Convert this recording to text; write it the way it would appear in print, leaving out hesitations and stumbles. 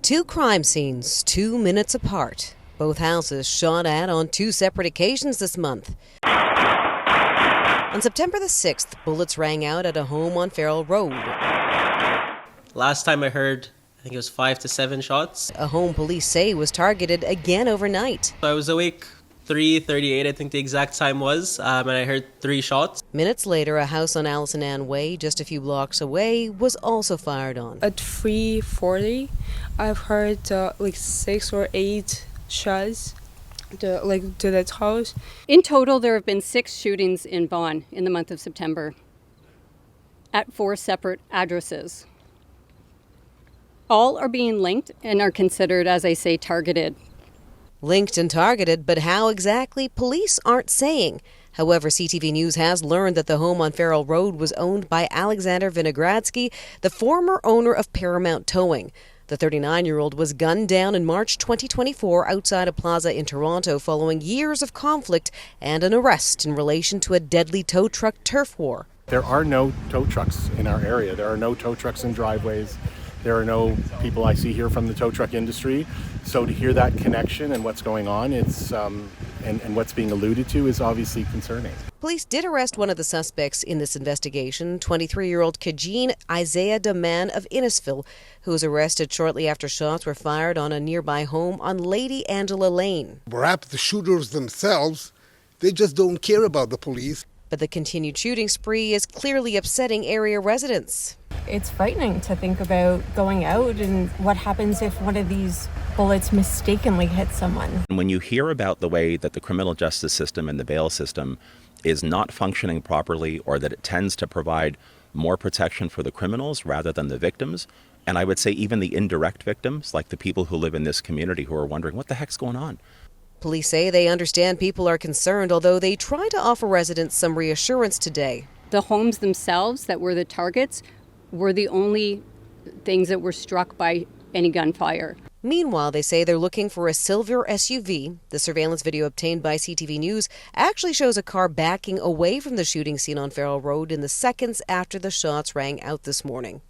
Two crime scenes, 2 minutes apart. Both houses shot at on two separate occasions this month. On September the 6th, bullets rang out at a home on Farrell Road. Last time I heard, I think it was 5 to 7 shots. A home police say was targeted again overnight. I was awake 3:38, I think the exact time was, and I heard 3 shots. Minutes later, a house on Allison Ann Way, just a few blocks away, was also fired on. At 3:40, I've heard 6 or 8 shots to that house. In total, there have been 6 shootings in Vaughan in the month of September at 4 separate addresses. All are being linked and are considered, as I say, targeted. Linked and targeted, but how exactly? Police aren't saying. However, CTV News has learned that the home on Farrell Road was owned by Alexander Vinogradsky, the former owner of Paramount Towing. The 39-year-old was gunned down in March 2024 outside a plaza in Toronto following years of conflict and an arrest in relation to a deadly tow truck turf war. There are no tow trucks in our area. There are no tow trucks in driveways. There are no people I see here from the tow truck industry. So to hear that connection and what's going on, it's and what's being alluded to is obviously concerning. Police did arrest one of the suspects in this investigation, 23-year-old Kajeen Isaiah Daman of Innisfil, who was arrested shortly after shots were fired on a nearby home on Lady Angela Lane. Perhaps the shooters themselves, they just don't care about the police. But the continued shooting spree is clearly upsetting area residents. It's frightening to think about going out and what happens if one of these bullets mistakenly hits someone. When you hear about the way that the criminal justice system and the bail system is not functioning properly, or that it tends to provide more protection for the criminals rather than the victims, and I would say even the indirect victims, like the people who live in this community who are wondering what the heck's going on. Police say they understand people are concerned, although they try to offer residents some reassurance today. The homes themselves that were the targets were the only things that were struck by any gunfire. Meanwhile, they say they're looking for a silver SUV. The surveillance video obtained by CTV News actually shows a car backing away from the shooting scene on Farrell Road in the seconds after the shots rang out this morning.